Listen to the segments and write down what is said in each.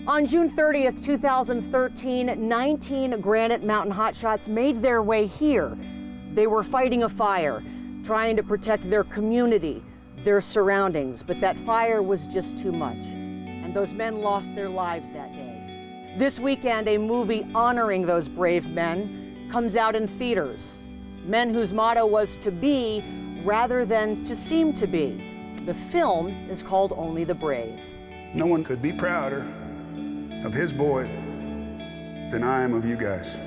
On June 30th, 2013, 19 Granite Mountain Hotshots made their way here. They were fighting a fire, trying to protect their community, their surroundings, but that fire was just too much, and those men lost their lives that day. This weekend, a movie honoring those brave men comes out in theaters. Men whose motto was to be rather than to seem to be. The film is called Only the Brave. No one could be prouder of his boys than I am of you guys.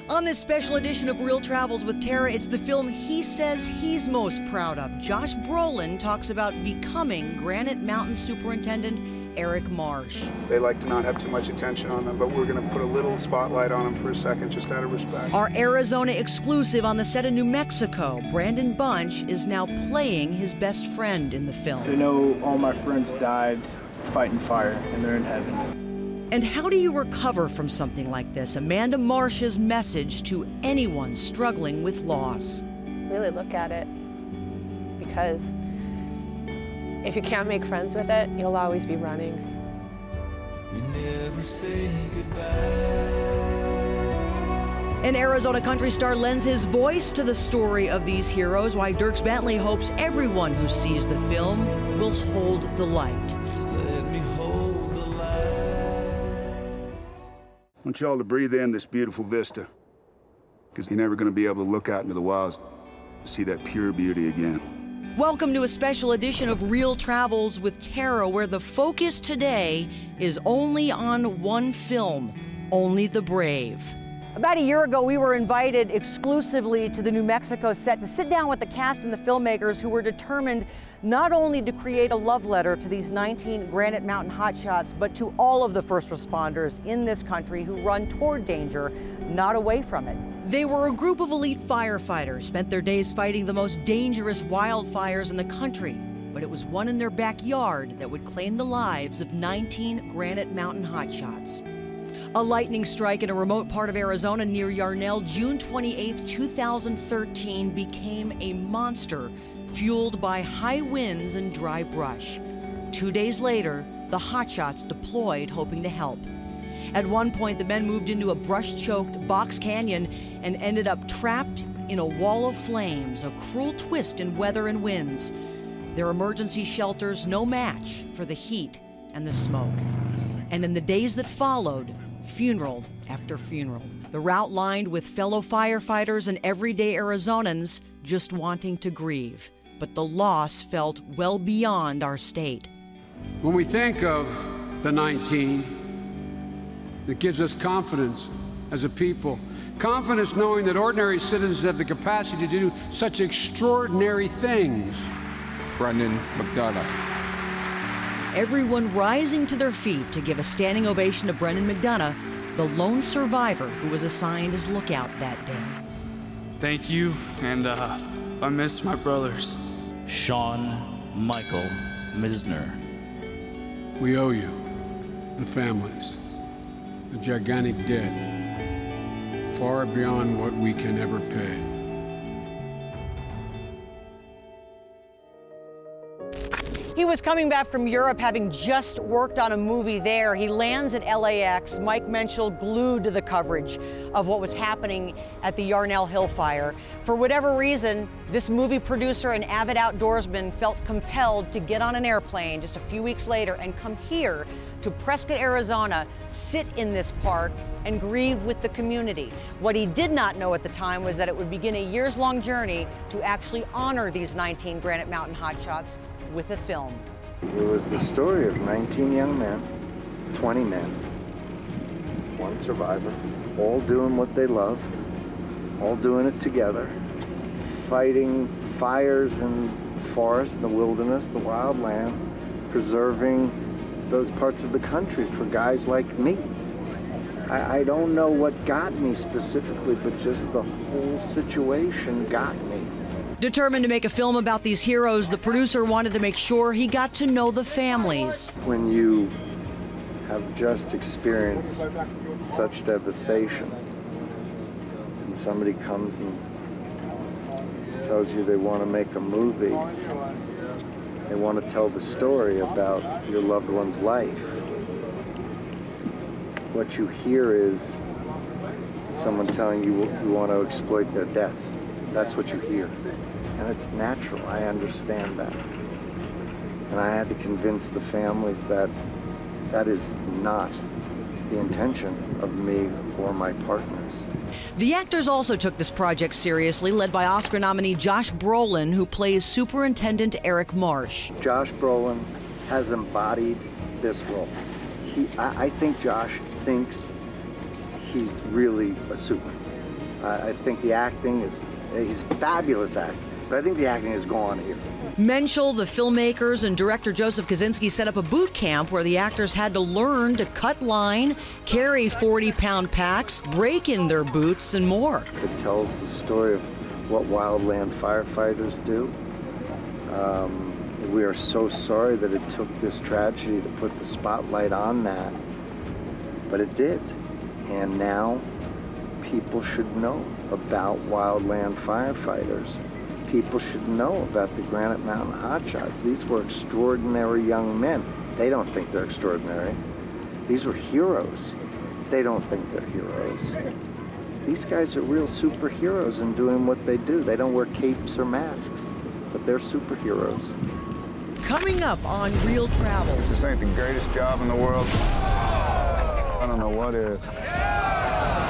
On this special edition of Real Travels with Tara, it's the film he says he's most proud of. Josh Brolin talks about becoming Granite Mountain Superintendent Eric Marsh. They like to not have too much attention on them, but we're going to put a little spotlight on them for a second, just out of respect. Our Arizona exclusive on the set of New Mexico, Brandon Bunch is now playing his best friend in the film. I know all my friends died fighting fire, and they're in heaven. And how do you recover from something like this? Amanda Marsh's message to anyone struggling with loss. Really look at it, because if you can't make friends with it, you'll always be running. We never say goodbye. An Arizona country star lends his voice to the story of these heroes, why Dierks Bentley hopes everyone who sees the film will hold the light. Just let me hold the light. I want y'all to breathe in this beautiful vista, because you're never going to be able to look out into the wilds to see that pure beauty again. Welcome to a special edition of Real Travels with Tara, where the focus today is only on one film, Only the Brave. About a year ago, we were invited exclusively to the New Mexico set to sit down with the cast and the filmmakers who were determined not only to create a love letter to these 19 Granite Mountain Hotshots, but to all of the first responders in this country who run toward danger, not away from it. They were a group of elite firefighters, spent their days fighting the most dangerous wildfires in the country, but it was one in their backyard that would claim the lives of 19 Granite Mountain Hotshots. A lightning strike in a remote part of Arizona near Yarnell, June 28, 2013, became a monster fueled by high winds and dry brush. 2 days later, the Hotshots deployed hoping to help. At one point, the men moved into a brush-choked box canyon and ended up trapped in a wall of flames, a cruel twist in weather and winds. Their emergency shelters no match for the heat and the smoke. And in the days that followed, funeral after funeral. The route lined with fellow firefighters and everyday Arizonans just wanting to grieve. But the loss felt well beyond our state. When we think of the 19, it gives us confidence as a people. Confidence knowing that ordinary citizens have the capacity to do such extraordinary things. Brendan McDonough. Everyone rising to their feet to give a standing ovation to Brendan McDonough, the lone survivor who was assigned as lookout that day. Thank you, and I miss my brothers. Sean Michael Misner. We owe you, the families, a gigantic debt, far beyond what we can ever pay. He was coming back from Europe, having just worked on a movie there. He lands at LAX, Mike Menschel glued to the coverage of what was happening at the Yarnell Hill fire. For whatever reason, this movie producer and avid outdoorsman felt compelled to get on an airplane just a few weeks later and come here to Prescott, Arizona, sit in this park and grieve with the community. What he did not know at the time was that it would begin a years-long journey to actually honor these 19 Granite Mountain Hotshots with a film. It was the story of 19 young men, 20 men, one survivor, all doing what they love, all doing it together, fighting fires in the forest, in the wilderness, the wild land, preserving those parts of the country for guys like me. I don't know what got me specifically, but just the whole situation got me. Determined to make a film about these heroes, the producer wanted to make sure he got to know the families. When you have just experienced such devastation, and somebody comes and tells you they want to make a movie, they want to tell the story about your loved one's life, What you hear is someone telling you you want to exploit their death. That's what you hear. And it's natural, I understand that. And I had to convince the families that that is not the intention of me or my partners. The actors also took this project seriously, led by Oscar nominee Josh Brolin, who plays Superintendent Eric Marsh. Josh Brolin has embodied this role. I think Josh thinks he's really a super. I think the acting he's a fabulous actor, but I think the acting is gone here. Menschel, the filmmakers, and director Joseph Kosinski set up a boot camp where the actors had to learn to cut line, carry 40-pound packs, break in their boots, and more. It tells the story of what wildland firefighters do. We are so sorry that it took this tragedy to put the spotlight on that, but it did. And now people should know about wildland firefighters. People should know about the Granite Mountain Hotshots. These were extraordinary young men. They don't think they're extraordinary. These were heroes. They don't think they're heroes. These guys are real superheroes in doing what they do. They don't wear capes or masks, but they're superheroes. Coming up on Real Travels. This ain't the greatest job in the world. I don't know what is.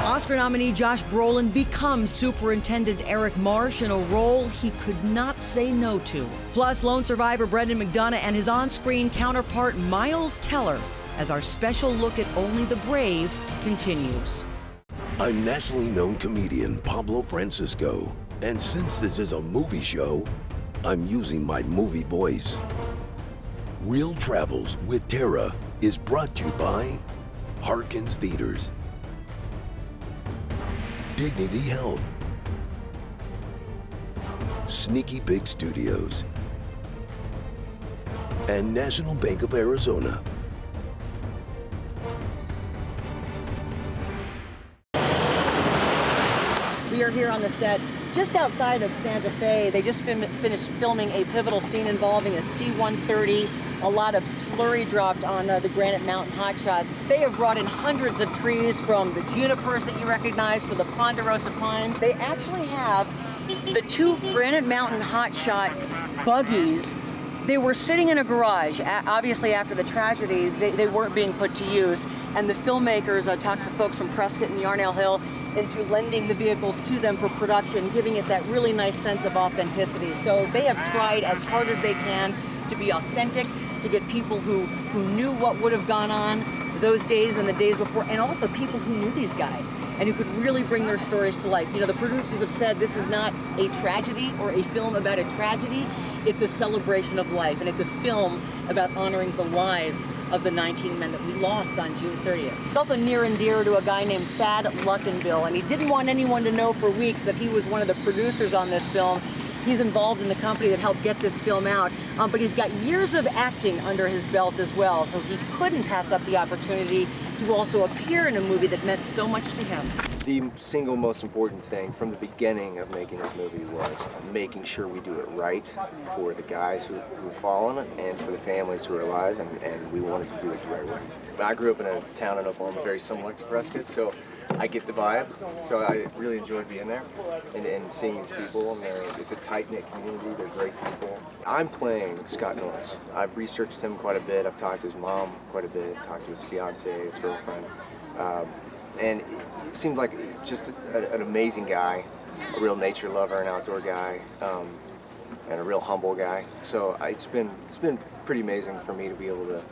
Oscar nominee Josh Brolin becomes Superintendent Eric Marsh in a role he could not say no to. Plus, lone survivor Brendan McDonough and his on-screen counterpart Miles Teller as our special look at Only the Brave continues. I'm nationally known comedian Pablo Francisco, and since this is a movie show, I'm using my movie voice. Real Travels with Tara is brought to you by Harkins Theaters, Dignity Health, Sneaky Pig Studios, and National Bank of Arizona. We are here on the set just outside of Santa Fe. They just finished filming a pivotal scene involving a C-130. A lot of slurry dropped on the Granite Mountain Hotshots. They have brought in hundreds of trees, from the junipers that you recognize to the ponderosa pines. They actually have the two Granite Mountain Hotshot buggies. They were sitting in a garage. Obviously, after the tragedy, they weren't being put to use. And the filmmakers talked to folks from Prescott and Yarnell Hill into lending the vehicles to them for production, giving it that really nice sense of authenticity. So they have tried as hard as they can to be authentic, to get people who knew what would have gone on those days and the days before, and also people who knew these guys and who could really bring their stories to life. You know, the producers have said this is not a tragedy or a film about a tragedy. It's a celebration of life, and it's a film about honoring the lives of the 19 men that we lost on June 30th. It's also near and dear to a guy named Thad Luckenbill, and he didn't want anyone to know for weeks that he was one of the producers on this film. He's involved in the company that helped get this film out, but he's got years of acting under his belt as well, so he couldn't pass up the opportunity to also appear in a movie that meant so much to him. The single most important thing from the beginning of making this movie was making sure we do it right for the guys who've fallen and for the families who are alive, and we wanted to do it the right way. I grew up in a town in Oklahoma very similar to Prescott, so I get the vibe. So I really enjoyed being there and seeing these people. And it's a tight-knit community. They're great people. I'm playing Scott Norris. I've researched him quite a bit. I've talked to his mom quite a bit, talked to his fiance, his girlfriend. And it seemed like just an amazing guy, a real nature lover, an outdoor guy, and a real humble guy. So it's been pretty amazing for me to be able to,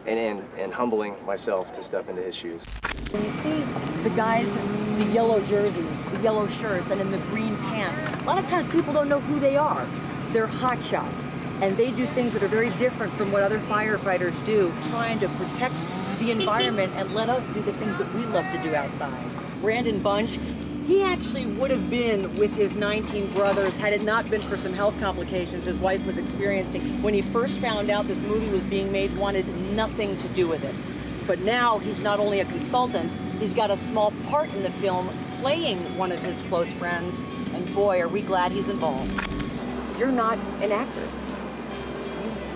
and humbling myself to step into his shoes. When you see the guys in the yellow jerseys, the yellow shirts, and in the green pants, a lot of times people don't know who they are. They're hotshots, and they do things that are very different from what other firefighters do, trying to protect the environment and let us do the things that we love to do outside. Brandon Bunch, he actually would have been with his 19 brothers had it not been for some health complications his wife was experiencing. When he first found out this movie was being made, wanted nothing to do with it. But now he's not only a consultant, he's got a small part in the film playing one of his close friends, and boy, are we glad he's involved. You're not an actor.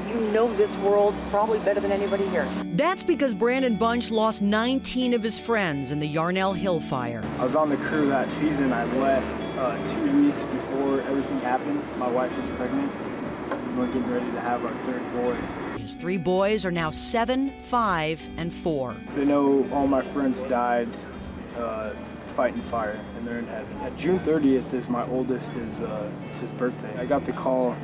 You know this world probably better than anybody here. That's because Brandon Bunch lost 19 of his friends in the Yarnell Hill fire. I was on the crew that season. I left 2 weeks before everything happened. My wife was pregnant. We were getting ready to have our third boy. His 3 boys are now 7, 5, and 4. They know all my friends died fighting fire, and they're in heaven. At June 30th is my oldest, it's his birthday. I got the call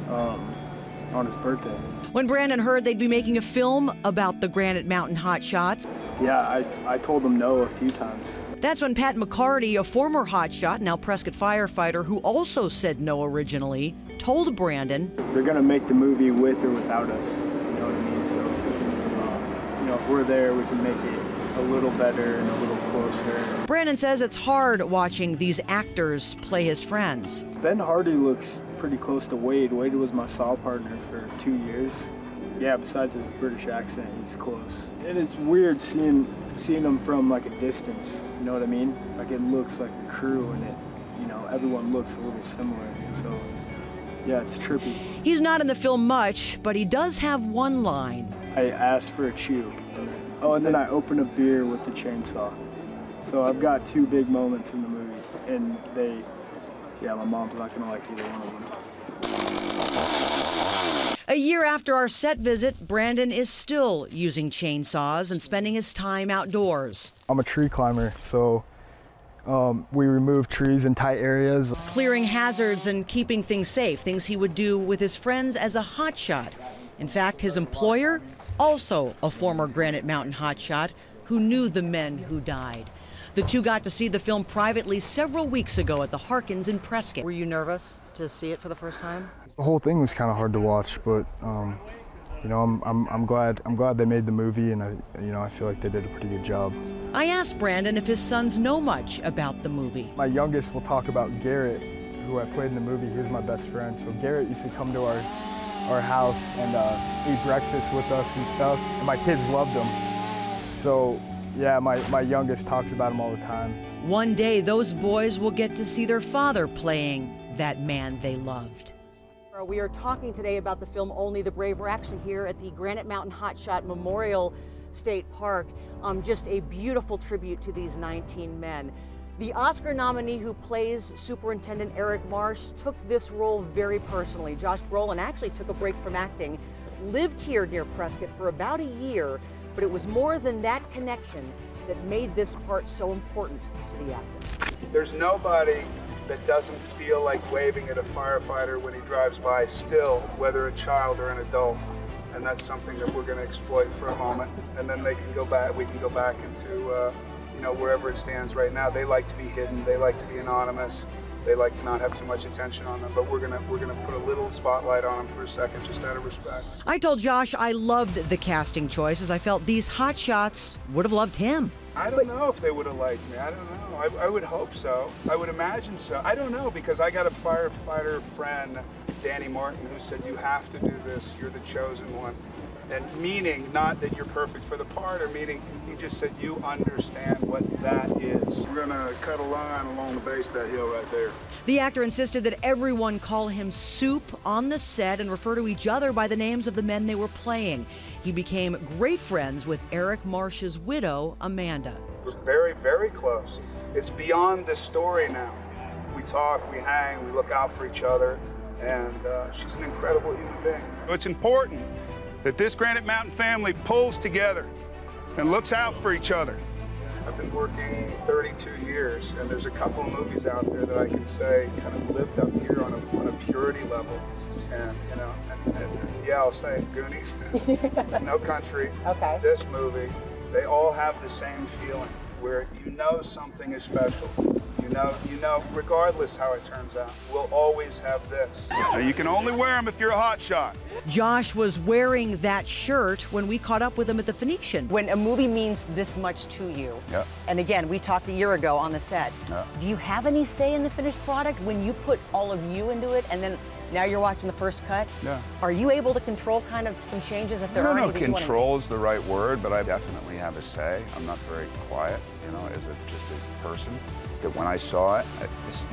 on his birthday. When Brandon heard they'd be making a film about the Granite Mountain Hotshots, yeah, I told them no a few times. That's when Pat McCarty, a former hotshot, now Prescott firefighter, who also said no originally, told Brandon, they're gonna make the movie with or without us, you know what I mean? So, you know, if we're there, we can make it a little better and a little closer. Brandon says it's hard watching these actors play his friends. Ben Hardy looks pretty close to Wade. Wade was my Saw partner for 2 years. Yeah, besides his British accent, he's close. And it's weird seeing him from like a distance, you know what I mean? Like it looks like a crew and it, you know, everyone looks a little similar. So yeah, it's trippy. He's not in the film much, but he does have one line. I asked for a chew. And then I opened a beer with the chainsaw. So I've got 2 big moments in the movie, and my mom's not gonna like either one of them. A year after our set visit, Brandon is still using chainsaws and spending his time outdoors. I'm a tree climber, so we remove trees in tight areas. Clearing hazards and keeping things safe, things he would do with his friends as a hotshot. In fact, his employer, also a former Granite Mountain hotshot, who knew the men who died. The two got to see the film privately several weeks ago at the Harkins in Prescott. Were you nervous to see it for the first time? The whole thing was kind of hard to watch, but you know, I'm glad they made the movie, and I feel like they did a pretty good job. I asked Brandon if his sons know much about the movie. My youngest will talk about Garrett, who I played in the movie. He was my best friend. So Garrett used to come to our house and eat breakfast with us and stuff, and my kids loved him. So yeah, my youngest talks about him all the time. One day those boys will get to see their father playing that man they loved. We are talking today about the film Only the Brave. We're actually here at the Granite Mountain Hotshot Memorial State Park. Just a beautiful tribute to these 19 men. The Oscar nominee who plays Superintendent Eric Marsh took this role very personally. Josh Brolin actually took a break from acting, lived here near Prescott for about a year, but it was more than that connection that made this part so important to the actor. There's nobody that doesn't feel like waving at a firefighter when he drives by still, whether a child or an adult. And that's something that we're going to exploit for a moment. And then we can go back into wherever it stands right now. They like to be hidden, they like to be anonymous, they like to not have too much attention on them, but we're gonna put a little spotlight on them for a second, just out of respect. I told Josh I loved the casting choices. I felt these hotshots would have loved him. I don't know if they would have liked me. I don't know. I would hope so. I would imagine so. I don't know, because I got a firefighter friend, Danny Martin, who said, you have to do this, you're the chosen one. And meaning not that you're perfect for the part, or meaning he just said you understand what that is. We're gonna cut a line along the base of that hill right there. The actor insisted that everyone call him Soup on the set and refer to each other by the names of the men they were playing. He became great friends with Eric Marsh's widow, Amanda. We're very, very close. It's beyond this story now. We talk, we hang, we look out for each other, and she's an incredible human being. It's important that this Granite Mountain family pulls together and looks out for each other. I've been working 32 years, and there's a couple of movies out there that I can say kind of lived up here on a purity level. And, yeah, I'll say it, Goonies, No Country, okay. This movie, they all have the same feeling, where you know something is special. You know, regardless how it turns out, we'll always have this. Now, you can only wear them if you're a hotshot. Josh was wearing that shirt when we caught up with him at the Phoenician. When a movie means this much to you, yep. And again, we talked a year ago on the set, yep. Do you have any say in the finished product when you put all of you into it, and then now you're watching the first cut? Yeah. Are you able to control kind of some changes if there are any? I don't know, control is the right word, but I definitely have a say. I'm not very quiet, as just a person. That when I saw it,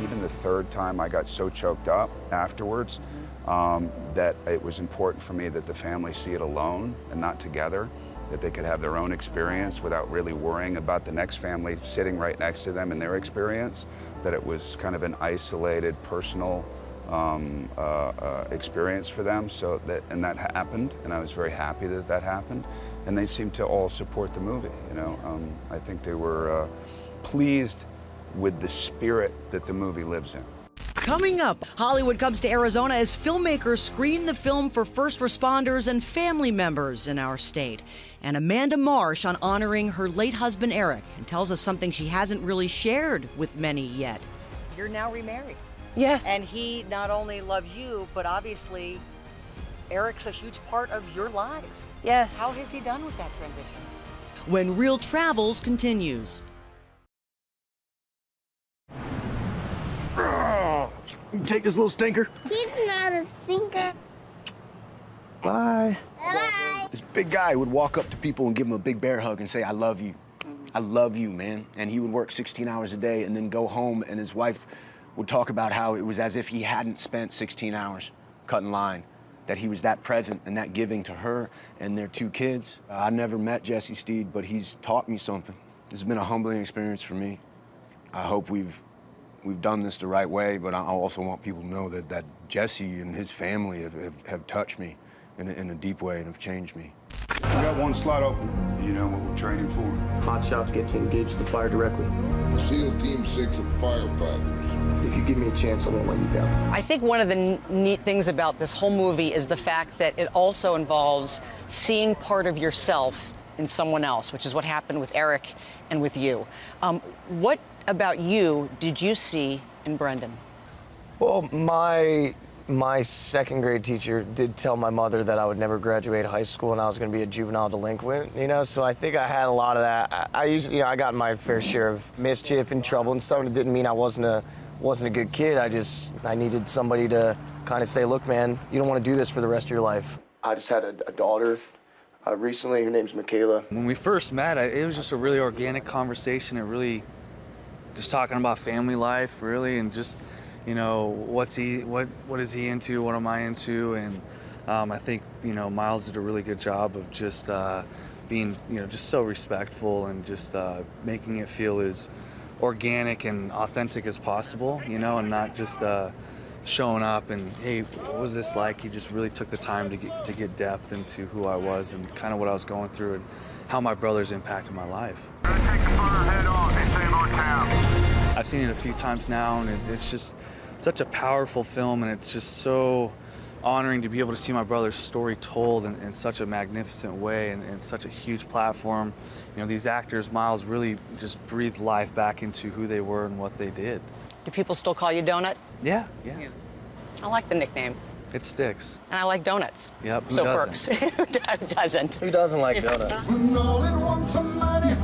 even the third time I got so choked up afterwards, that it was important for me that the family see it alone and not together. that they could have their own experience without really worrying about the next family sitting right next to them in their experience, that it was kind of an isolated, personal experience for them. And that happened, and I was very happy that that happened. And they seemed to all support the movie, you know. I think they were pleased with the spirit that the movie lives in. Coming up, Hollywood comes to Arizona as filmmakers screen the film for first responders and family members in our state. And Amanda Marsh on honoring her late husband, Eric, and tells us something she hasn't really shared with many yet. You're now remarried. Yes. And he not only loves you, but obviously Eric's a huge part of your lives. Yes. How has he done with that transition? When Real Travels continues. Take this little stinker. He's not a stinker. Bye. Bye. This big guy would walk up to people and give them a big bear hug and say, I love you. I love you, man. And he would work 16 hours a day and then go home, and his wife would talk about how it was as if he hadn't spent 16 hours cutting line, that he was that present and that giving to her and their 2 kids. I never met Jesse Steed, but he's taught me something. This has been a humbling experience for me. I hope we've done this the right way, but I also want people to know that Jesse and his family have touched me in a deep way and have changed me. We got one slot open. You know what we're training for? Hotshots get to engage the fire directly. The SEAL Team 6 of firefighters. If you give me a chance, I won't let you down. I think one of the neat things about this whole movie is the fact that it also involves seeing part of yourself in someone else, which is what happened with Eric and with you. What about you did you see in Brendan? Well, my second grade teacher did tell my mother that I would never graduate high school and I was going to be a juvenile delinquent, you know, so I think I had a lot of that. I usually, I got my fair share of mischief and trouble and stuff, and it didn't mean I wasn't a good kid. I needed somebody to kind of say, look, man, you don't want to do this for the rest of your life. I just had a daughter recently. Her name's Michaela. When we first met, it was just a really organic conversation. It really just talking about family life, really, and just, you know, what is he into, what am I into, and I think, you know, Miles did a really good job of just being, you know, just so respectful and just making it feel as organic and authentic as possible, you know, and not just showing up and, hey, what was this like? He just really took the time to get depth into who I was and kind of what I was going through and how my brothers impacted my life. I've seen it a few times now, and it's just such a powerful film, and it's just so honoring to be able to see my brother's story told in such a magnificent way and such a huge platform. You know, these actors, Miles, really just breathed life back into who they were and what they did. Do people still call you Donut? Yeah. I like the nickname. It sticks. And I like donuts. Yep, who so doesn't? it works. Who doesn't? Who doesn't like donuts?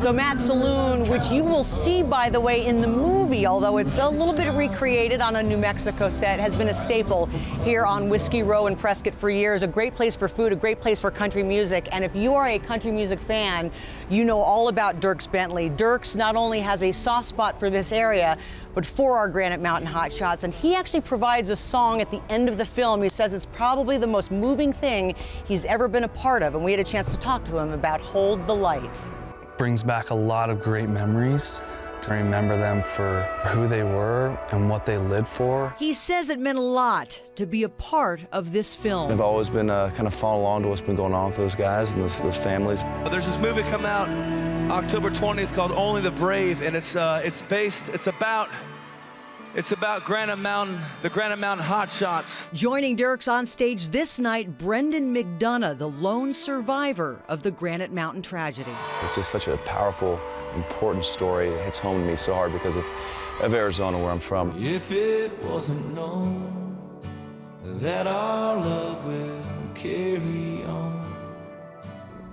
So Matt's Saloon, which you will see, by the way, in the movie, although it's a little bit recreated on a New Mexico set, has been a staple here on Whiskey Row in Prescott for years. A great place for food, a great place for country music. And if you are a country music fan, you know all about Dierks Bentley. Dierks not only has a soft spot for this area, but for our Granite Mountain Hotshots. And he actually provides a song at the end of the film. He says it's probably the most moving thing he's ever been a part of. And we had a chance to talk to him about Hold the Light. Brings back a lot of great memories. To remember them for who they were and what they lived for. He says it meant a lot to be a part of this film. I've always been kind of following along to what's been going on with those guys and those families. There's this movie come out October 20th called Only the Brave, and it's about Granite Mountain, the Granite Mountain Hotshots. Joining Dierks on stage this night, Brendan McDonough, the lone survivor of the Granite Mountain tragedy. It's just such a powerful, important story. It hits home to me so hard because of Arizona, where I'm from. If it wasn't known that our love will carry on.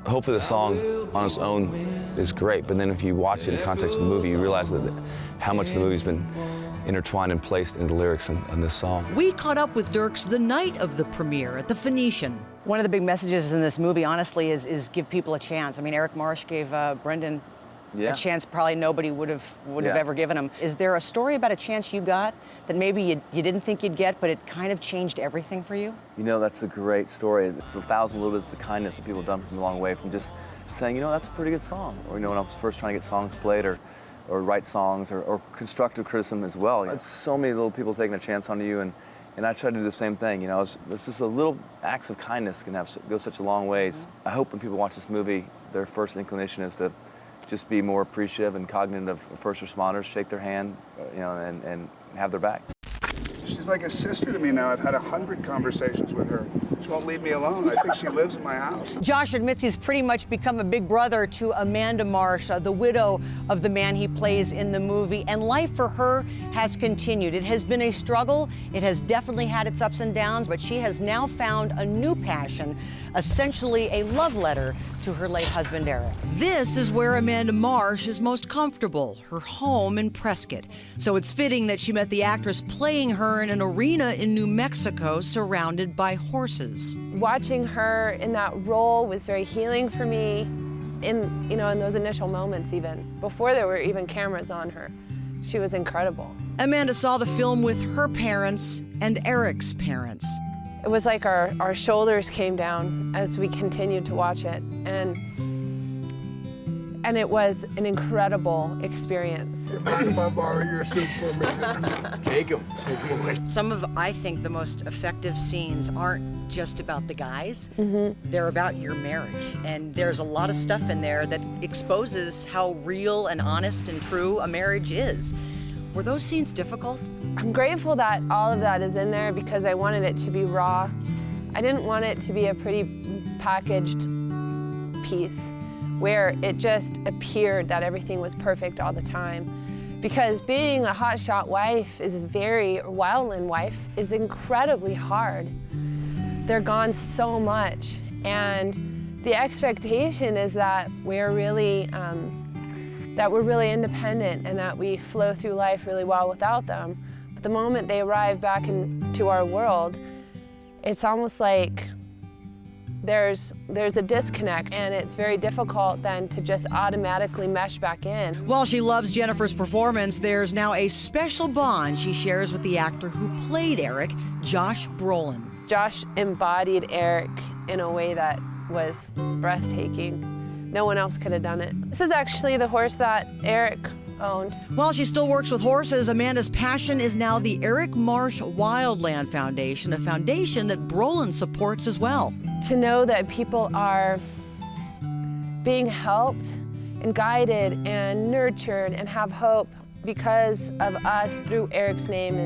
Hopefully the song on its own is great, but then if you watch it in context of the movie, you realize that how much the movie's been intertwined and placed in the lyrics in this song. We caught up with Dierks the night of the premiere at the Phoenician. One of the big messages in this movie, honestly, is give people a chance. I mean, Eric Marsh gave Brendan a chance probably nobody would have ever given him. Is there a story about a chance you got that maybe you didn't think you'd get, but it kind of changed everything for you? You know, that's a great story. It's 1,000 little bits of kindness that people have done from a long way, from just saying, you know, that's a pretty good song. Or, you know, when I was first trying to get songs played or write songs or constructive criticism as well. It's so many little people taking a chance on you, and I try to do the same thing. You know, it's just a little acts of kindness can go such a long ways. I hope when people watch this movie, their first inclination is to just be more appreciative and cognizant of first responders, shake their hand, you know, and have their back. She's like a sister to me now. I've had 100 conversations with her. She won't leave me alone. I think she lives in my house. Josh admits he's pretty much become a big brother to Amanda Marsh, the widow of the man he plays in the movie, and life for her has continued. It has been a struggle. It has definitely had its ups and downs, but she has now found a new passion, essentially a love letter to her late husband, Eric. This is where Amanda Marsh is most comfortable, her home in Prescott. So it's fitting that she met the actress playing her in an arena in New Mexico surrounded by horses. Watching her in that role was very healing for me in those initial moments, even before there were even cameras on her. She was incredible. Amanda saw the film with her parents and Eric's parents. It was like our shoulders came down as we continued to watch it, and it was an incredible experience. Mind if I borrow your suit for a minute? Take them away. Some of, I think, the most effective scenes aren't just about the guys. They're about your marriage. And there's a lot of stuff in there that exposes how real and honest and true a marriage is. Were those scenes difficult? I'm grateful that all of that is in there because I wanted it to be raw. I didn't want it to be a pretty packaged piece where it just appeared that everything was perfect all the time. Because being a hotshot wife wildland wife is incredibly hard. They're gone so much. And the expectation is that we're really independent and that we flow through life really well without them. But the moment they arrive back into our world, it's almost like there's a disconnect, and it's very difficult then to just automatically mesh back in. While she loves Jennifer's performance, there's now a special bond she shares with the actor who played Eric, Josh Brolin. Josh embodied Eric in a way that was breathtaking. No one else could have done it. This is actually the horse that Eric owned. While she still works with horses, Amanda's passion is now the Eric Marsh Wildland Foundation, a foundation that Brolin supports as well. To know that people are being helped and guided and nurtured and have hope because of us through Eric's name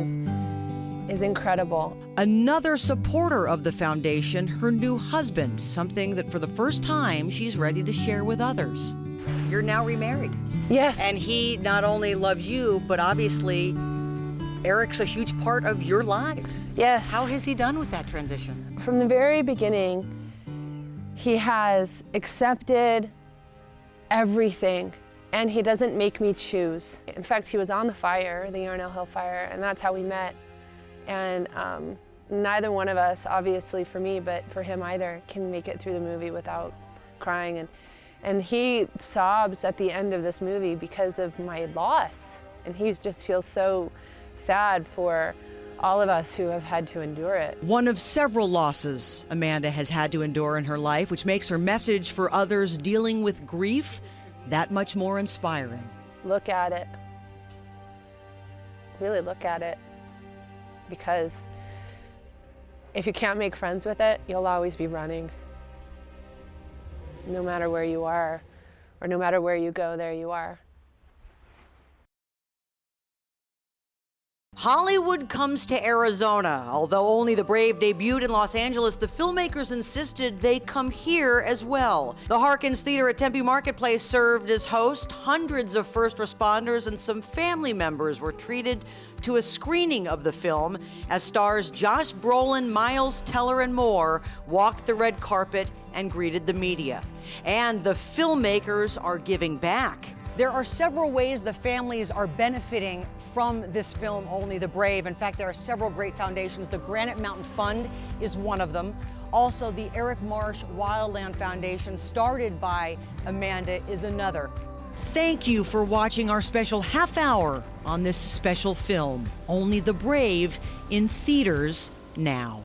is incredible. Another supporter of the foundation, her new husband, something that for the first time she's ready to share with others. You're now remarried. Yes. And he not only loves you, but obviously Eric's a huge part of your lives. Yes. How has he done with that transition? From the very beginning, he has accepted everything, and he doesn't make me choose. In fact, he was on the fire, the Yarnell Hill fire, and that's how we met. And neither one of us, obviously for me, but for him either, can make it through the movie without crying. And he sobs at the end of this movie because of my loss. And he just feels so sad for all of us who have had to endure it. One of several losses Amanda has had to endure in her life, which makes her message for others dealing with grief that much more inspiring. Look at it. Really look at it. Because if you can't make friends with it, you'll always be running. No matter where you are, or no matter where you go, there you are. Hollywood comes to Arizona. Although Only the Brave debuted in Los Angeles, the filmmakers insisted they come here as well. The Harkins Theater at Tempe Marketplace served as host. Hundreds of first responders and some family members were treated to a screening of the film as stars Josh Brolin, Miles Teller, and more walked the red carpet and greeted the media. And the filmmakers are giving back. There are several ways the families are benefiting from this film, Only the Brave. In fact, there are several great foundations. The Granite Mountain Fund is one of them. Also, the Eric Marsh Wildland Foundation, started by Amanda, is another. Thank you for watching our special half hour on this special film, Only the Brave, in theaters now.